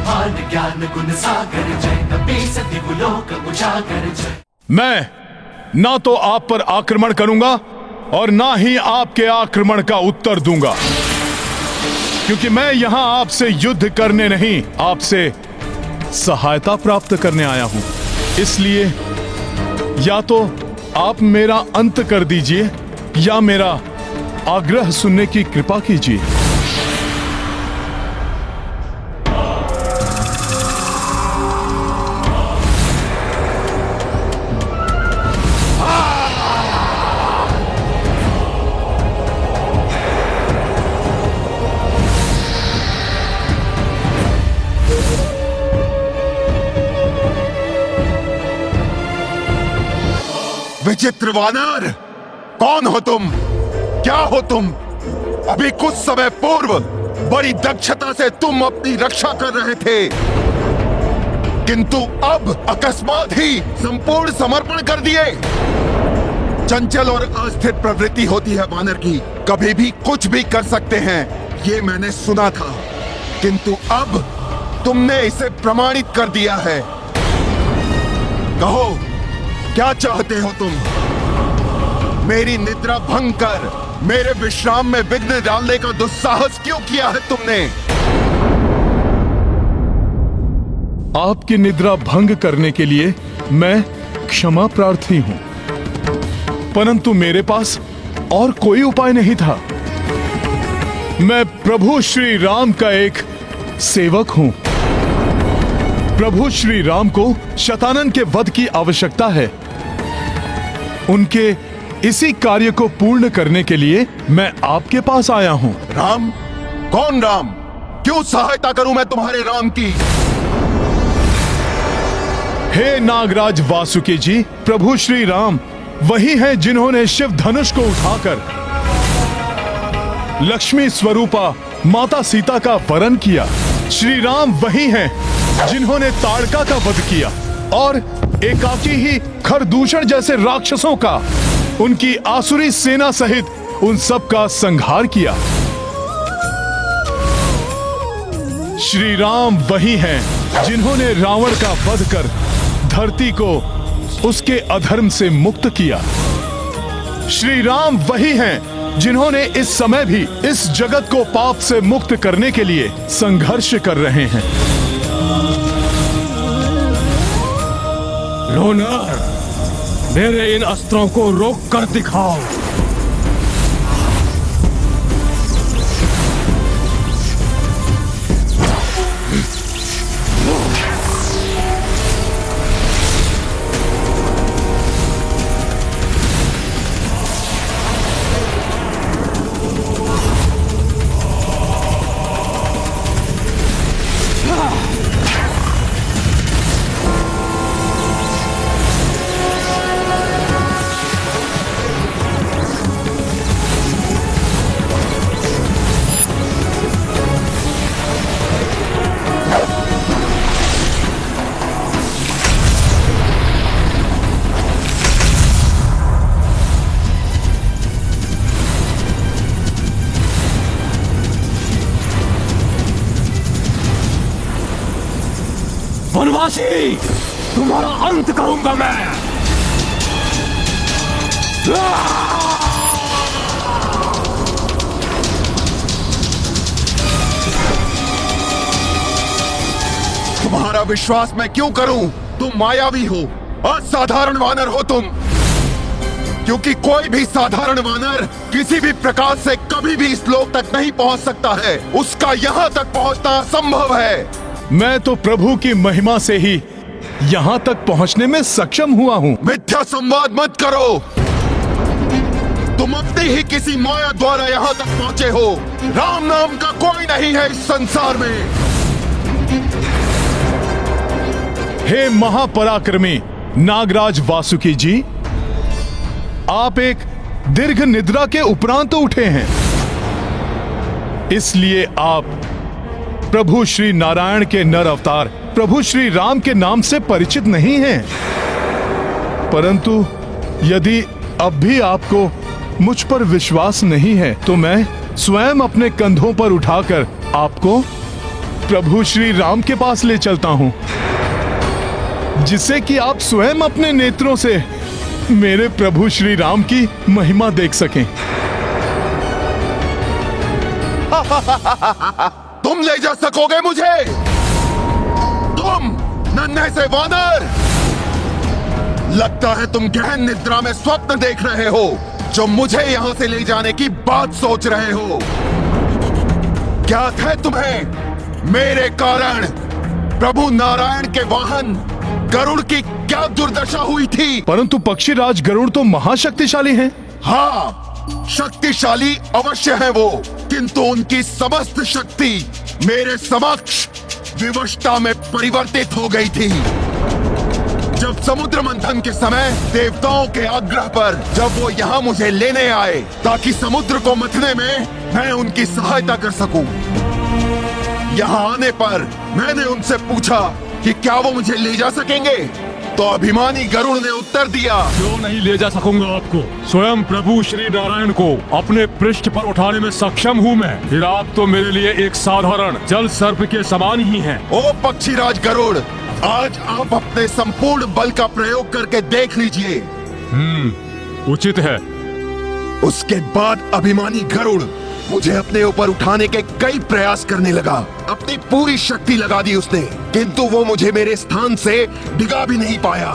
ब्रह्मांड ज्ञान गुण सागर जय, नबी सदिव लोक उजागर जय। मैं ना तो आप पर आक्रमण करूंगा और ना ही आपके आक्रमण का उत्तर दूंगा, क्योंकि मैं यहां आपसे युद्ध करने नहीं, आपसे सहायता प्राप्त करने आया हूं। इसलिए या तो आप मेरा अंत कर दीजिए या मेरा आग्रह सुनने की कृपा कीजिए। विचित्र वानर, कौन हो तुम? क्या हो तुम? अभी कुछ समय पूर्व बड़ी दक्षता से तुम अपनी रक्षा कर रहे थे, किंतु अब अकस्मात ही संपूर्ण समर्पण कर दिए। चंचल और अस्थिर प्रवृत्ति होती है वानर की, कभी भी कुछ भी कर सकते हैं, ये मैंने सुना था, किंतु अब तुमने इसे प्रमाणित कर दिया है। कहो, क्या चाहते हो तुम? मेरी निद्रा भंग कर मेरे विश्राम में विघ्न डालने का दुस्साहस क्यों किया है तुमने? आपकी निद्रा भंग करने के लिए मैं क्षमा प्रार्थी हूं, परंतु मेरे पास और कोई उपाय नहीं था। मैं प्रभु श्री राम का एक सेवक हूं। प्रभु श्री राम को शतानन के वध की आवश्यकता है। उनके इसी कार्य को पूर्ण करने के लिए मैं आपके पास आया हूं। राम? कौन राम? क्यों सहायता करूं मैं तुम्हारे राम की? हे नागराज वासुकी जी, प्रभु श्री राम वही हैं जिन्होंने शिव धनुष को उठाकर लक्ष्मी स्वरूपा माता सीता का वरण किया। श्री राम वही हैं जिन्होंने ताड़का का वध किया और एकाकी ही खरदूषण जैसे राक्षसों का, उनकी आसुरी सेना सहित उन सब का संहार किया। श्री राम वही हैं जिन्होंने रावण का वध कर धरती को उसके अधर्म से मुक्त किया। श्री राम वही हैं जिन्होंने इस समय भी इस जगत को पाप से मुक्त करने के लिए संघर्ष कर रहे हैं। लोनर, मेरे इन अस्त्रों को रोक कर दिखाओ। वनवासी, तुम्हारा अंत करूंगा मैं। तुम्हारा विश्वास मैं क्यों करूं? तुम मायावी हो, असाधारण वानर हो तुम। क्योंकि कोई भी साधारण वानर किसी भी प्रकार से कभी भी इस लोक तक नहीं पहुंच सकता है। उसका यहां तक पहुंचना असंभव है। मैं तो प्रभु की महिमा से ही यहां तक पहुंचने में सक्षम हुआ हूं। मिथ्या संवाद मत करो। तुम अपनी ही किसी माया द्वारा यहां तक पहुंचे हो। राम नाम का कोई नहीं है इस संसार में। हे महापराक्रमी नागराज वासुकी जी, आप एक दीर्घ निद्रा के उपरांत उठे हैं, इसलिए आप प्रभु श्री नारायण के नर अवतार प्रभु श्री राम के नाम से परिचित नहीं हैं। परंतु यदि अब भी आपको मुझ पर विश्वास नहीं है तो मैं स्वयं अपने कंधों पर उठाकर आपको प्रभु श्री राम के पास ले चलता हूं, जिससे कि आप स्वयं अपने नेत्रों से मेरे प्रभु श्री राम की महिमा देख सकें। तुम ले जा सकोगे मुझे? तुम नन्हे से वानर! लगता है तुम गहन निद्रा में स्वप्न देख रहे हो, जो मुझे यहां से ले जाने की बात सोच रहे हो। ज्ञात है तुम्हें मेरे कारण प्रभु नारायण के वाहन गरुड़ की क्या दुर्दशा हुई थी? परंतु पक्षीराज गरुड़ तो महाशक्तिशाली हैं। हाँ, शक्तिशाली अवश्य है वो, किंतु उनकी समस्त शक्ति मेरे समक्ष विवशता में परिवर्तित हो गई थी। जब समुद्र मंथन के समय देवताओं के आग्रह पर जब वो यहाँ मुझे लेने आए ताकि समुद्र को मथने में मैं उनकी सहायता कर सकूं, यहाँ आने पर मैंने उनसे पूछा कि क्या वो मुझे ले जा सकेंगे, तो अभिमानी गरुड़ ने उत्तर दिया, क्यों नहीं ले जा सकूंगा आपको? स्वयं प्रभु श्री नारायण को अपने पृष्ठ पर उठाने में सक्षम हूँ मैं। फिर आप तो मेरे लिए एक साधारण जल सर्प के समान ही हैं। ओ पक्षीराज गरुड़, आज आप अपने संपूर्ण बल का प्रयोग करके देख लीजिए। उचित है। उसके बाद अभिमानी गरुड़ मुझे अपने ऊपर उठाने के कई प्रयास करने लगा। अपनी पूरी शक्ति लगा दी उसने, किंतु वो मुझे मेरे स्थान से डिगा भी नहीं पाया।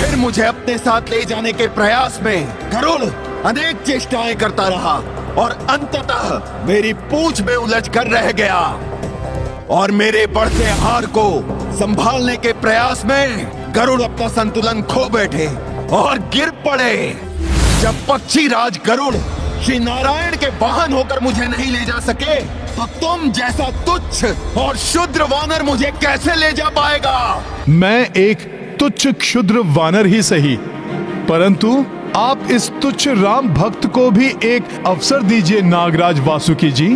फिर मुझे अपने साथ ले जाने के प्रयास में गरुड़ अनेक चेष्टाएं करता रहा और अंततः मेरी पूंछ में उलझ कर रह गया और मेरे बढ़ते हार को संभालने के प्रयास में गरुड़ अपना संतुलन खो बैठे और गिर पड़े। जब पक्षीराज गरुड़ श्री नारायण के वाहन होकर मुझे नहीं ले जा सके, तो तुम जैसा तुच्छ और क्षुद्र वानर मुझे कैसे ले जा पाएगा? मैं एक तुच्छ क्षुद्र वानर ही सही, परंतु आप इस तुच्छ राम भक्त को भी एक अवसर दीजिए नागराज वासुकी जी।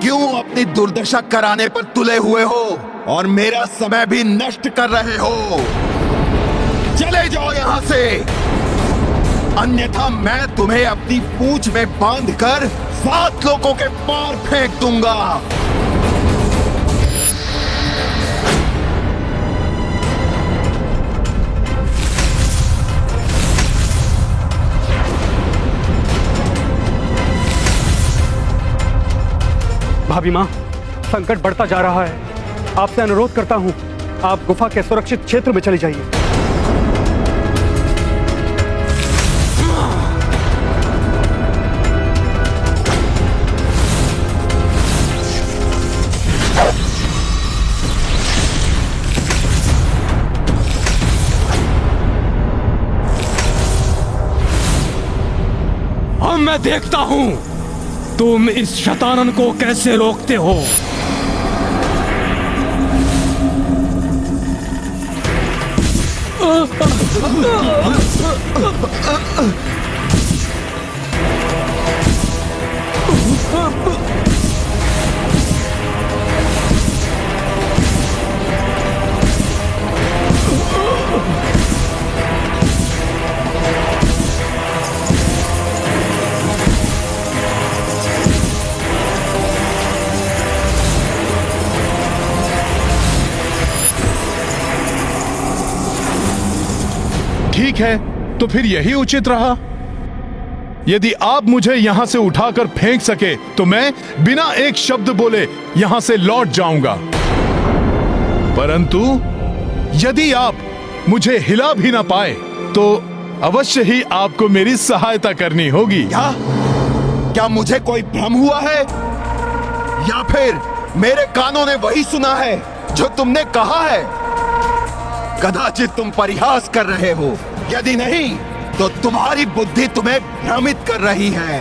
क्यों अपनी दुर्दशा कराने पर तुले हुए हो और मेरा समय भी नष्ट कर रहे हो? चले जाओ यहाँ से, अन्यथा मैं तुम्हें अपनी पूंछ में बांधकर 7 लोगों के पार फेंक दूंगा। भाभी माँ, संकट बढ़ता जा रहा है। आपसे अनुरोध करता हूँ, आप गुफा के सुरक्षित क्षेत्र में चली जाइए। अब मैं देखता हूँ तुम इस शैतान को कैसे रोकते हो। ठीक है, तो फिर यही उचित रहा। यदि आप मुझे यहां से उठाकर फेंक सके तो मैं बिना एक शब्द बोले यहां से लौट जाऊंगा, परंतु यदि आप मुझे हिला भी ना पाए तो अवश्य ही आपको मेरी सहायता करनी होगी। क्या मुझे कोई भ्रम हुआ है, या फिर मेरे कानों ने वही सुना है जो तुमने कहा है? कदाचित तुम परिहास कर रहे हो, यदि नहीं तो तुम्हारी बुद्धि तुम्हें भ्रमित कर रही है।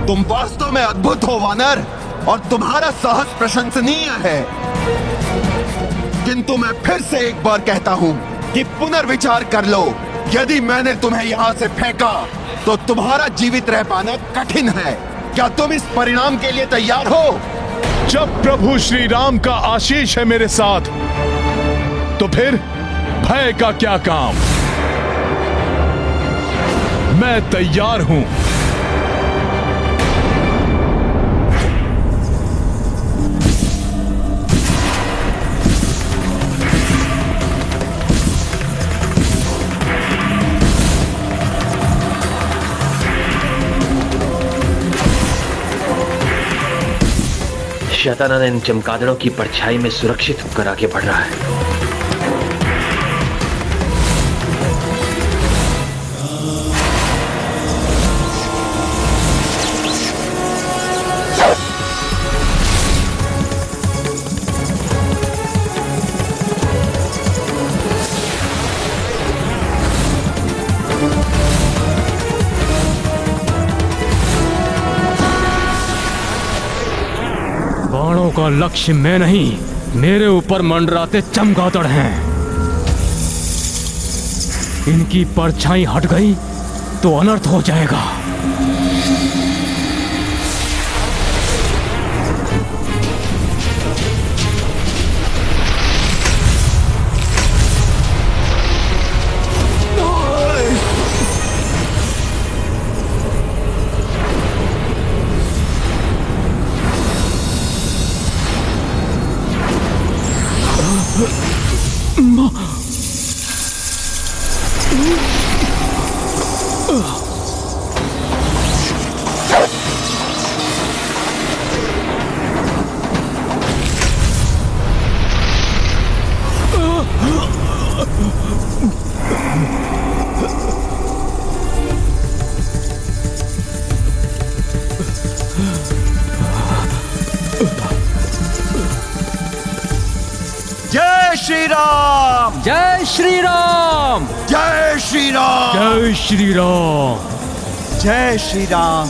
तुम वास्तव में अद्भुत हो वानर, और तुम्हारा साहस प्रशंसनीय है, किंतु मैं फिर से एक बार कहता हूँ कि पुनर्विचार कर लो। यदि मैंने तुम्हें यहाँ से फेंका तो तुम्हारा जीवित रह पाना कठिन है। क्या तुम इस परिणाम के लिए तैयार हो? जब प्रभु श्री राम का आशीष है मेरे साथ, तो फिर भय का क्या काम। मैं तैयार हूं। शैतानन इन चमगादड़ों की परछाई में सुरक्षित होकर आगे बढ़ रहा है। बाणों का लक्ष्य मैं नहीं, मेरे ऊपर मंडराते चमगादड़ हैं। इनकी परछाई हट गई तो अनर्थ हो जाएगा। जय श्री राम, जय श्री राम, जय श्री राम, जय श्री राम। जय श्री राम।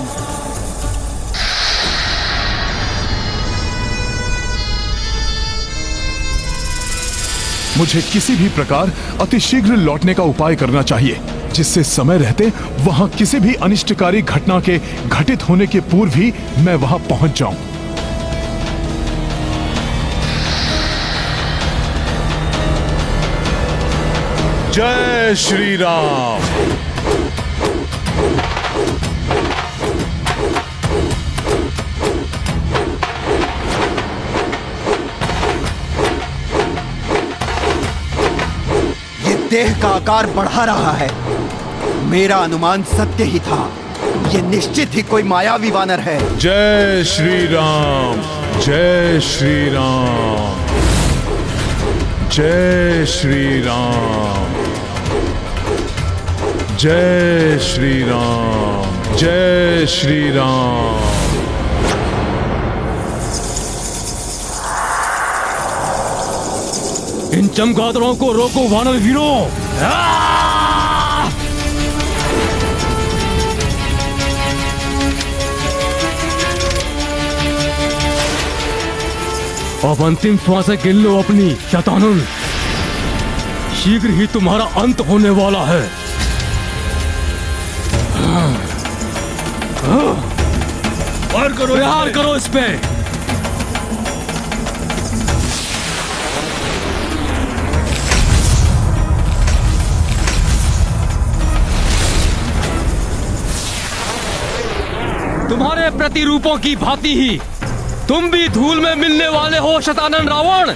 मुझे किसी भी प्रकार अतिशीघ्र लौटने का उपाय करना चाहिए, जिससे समय रहते वहां किसी भी अनिष्टकारी घटना के घटित होने के पूर्व ही मैं वहां पहुंच जाऊं। जय श्री राम। ये देह का आकार बढ़ा रहा है। मेरा अनुमान सत्य ही था। ये निश्चित ही कोई मायावी वानर है। जय श्री राम, जय श्री राम, जय श्री राम, जय श्री राम, जय श्री राम। इन चमगादड़ों को रोको वानर वीरों। अब अंतिम श्वासें गिन लो अपनी शैतानुल। शीघ्र ही तुम्हारा अंत होने वाला है। प्रहार करो इस पे। तुम्हारे प्रतिरूपों की भांति ही तुम भी धूल में मिलने वाले हो शैतानन रावण।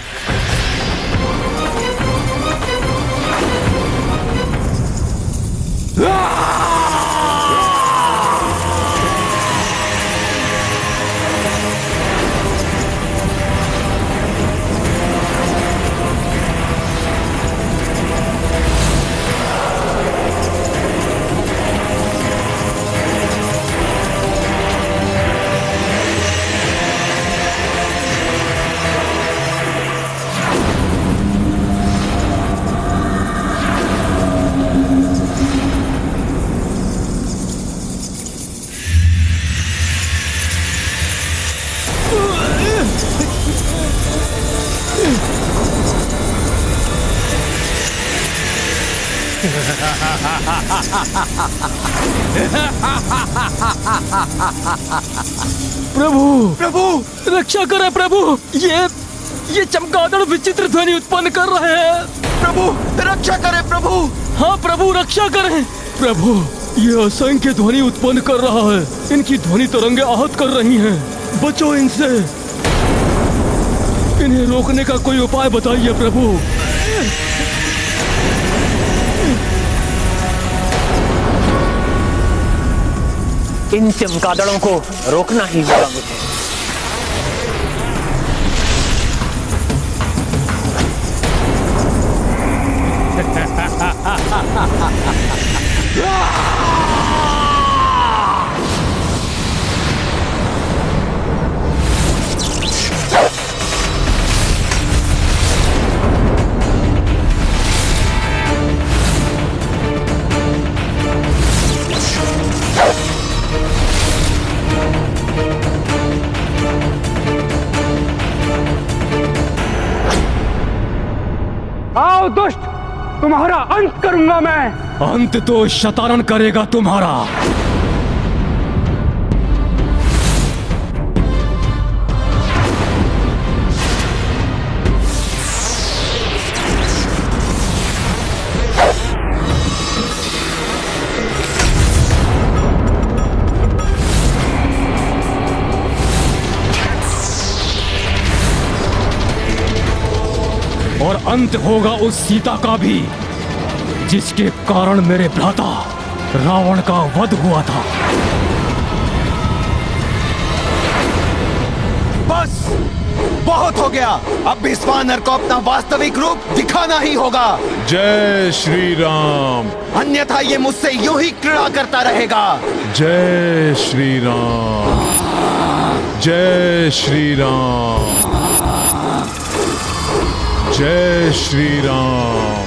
प्रभु, प्रभु, रक्षा करें प्रभु। ये चमगादड़ विचित्र ध्वनि उत्पन्न कर रहे हैं। प्रभु, रक्षा करें प्रभु। हाँ प्रभु, रक्षा करें प्रभु। ये असंख्य ध्वनि उत्पन्न कर रहा है। इनकी ध्वनि तरंगे आहत कर रही हैं। बचो इनसे। इन्हें रोकने का कोई उपाय बताइए प्रभु। इन चमगादड़ों को रोकना ही होगा मुझे। आओ दुष्ट, तुम्हारा अंत करूंगा मैं। अंत तो शतानन करेगा तुम्हारा। और अंत होगा उस सीता का भी, जिसके कारण मेरे भ्राता रावण का वध हुआ था। बस बहुत हो गया। अब इस वानर को अपना वास्तविक रूप दिखाना ही होगा, जय श्री राम। अन्यथा ये मुझसे यूं ही क्रीड़ा करता रहेगा। जय श्री राम। जय श्री राम। जय श्री राम।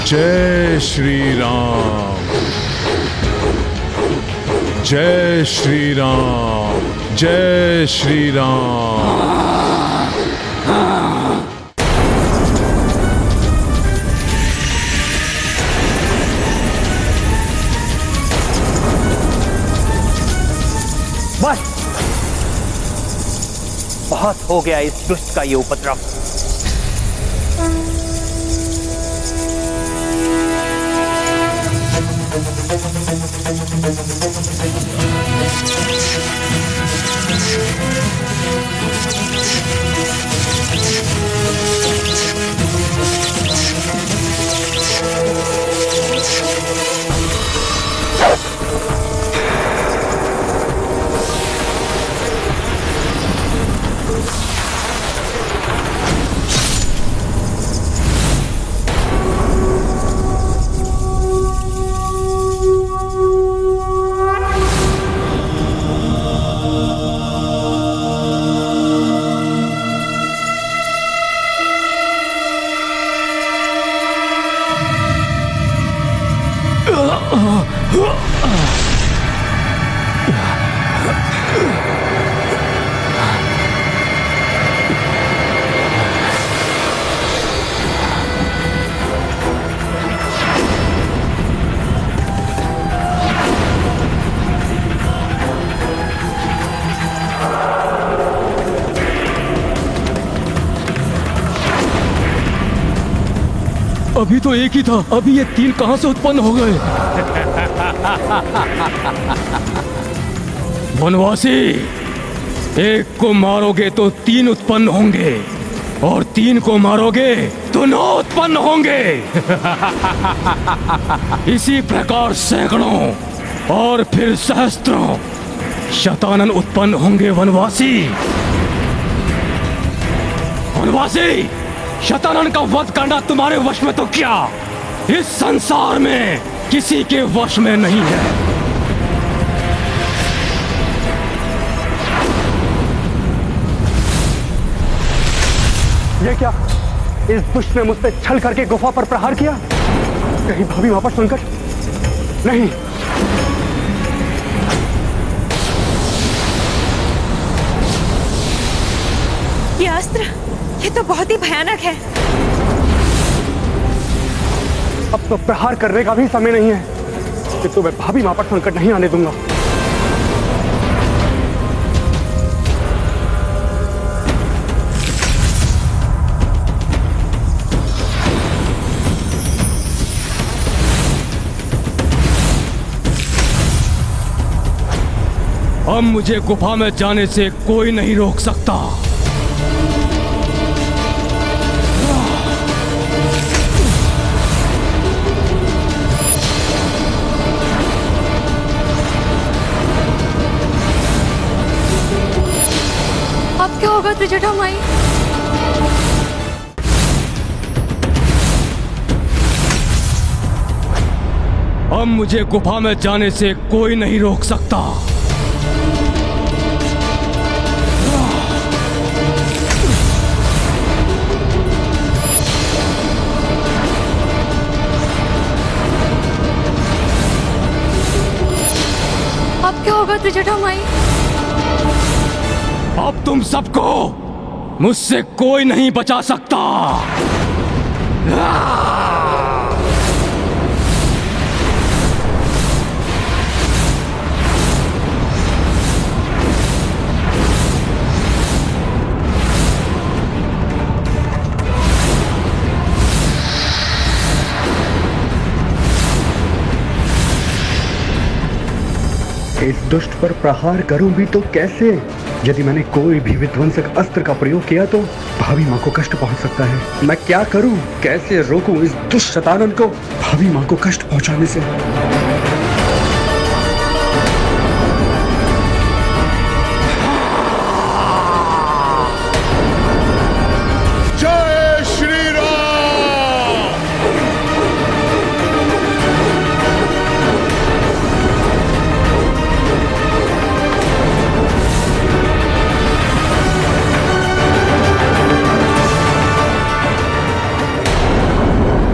जय श्री राम। जय श्री राम। जय श्री राम। बस बहुत हो गया इस दुष्ट का ये उपद्रव। अभी तो एक ही था, अभी ये तीन कहां से उत्पन्न हो गए? वनवासी, एक को मारोगे तो तीन उत्पन्न होंगे, और तीन को मारोगे तो 9 उत्पन्न होंगे। इसी प्रकार सैकड़ों और फिर सहस्त्रों शतानन उत्पन्न होंगे। वनवासी, वनवासी, शतानन का वध करना तुम्हारे वश में तो क्या, इस संसार में किसी के वश में नहीं है। ये क्या, इस दुष्ट ने मुझसे छल करके गुफा पर प्रहार किया? कहीं भाभी वापस संकट नहीं। ये अस्त्र, ये तो बहुत ही भयानक है। अब तो प्रहार करने का भी समय नहीं है कि तुम्हें भाभी मां पर संकट नहीं आने दूंगा। अब मुझे गुफा में जाने से कोई नहीं रोक सकता। अब क्या होगा त्रिजटा माई? अब मुझे गुफा में जाने से कोई नहीं रोक सकता। अब क्या होगा त्रिजटा माई? अब तुम सबको मुझसे कोई नहीं बचा सकता। इस दुष्ट पर प्रहार करूं भी तो कैसे? यदि मैंने कोई भी विध्वंसक अस्त्र का प्रयोग किया तो भावी माँ को कष्ट पहुंच सकता है। मैं क्या करूं? कैसे रोकूं इस दुष्ट शतानन को भावी माँ को कष्ट पहुंचाने से? जय श्री राम।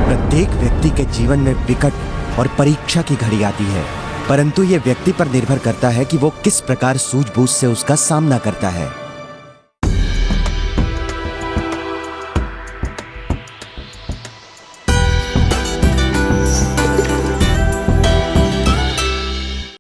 प्रत्येक व्यक्ति के जीवन में विकट और परीक्षा की घड़ी आती है, परंतु ये व्यक्ति पर निर्भर करता है कि वो किस प्रकार सूझबूझ से उसका सामना करता है।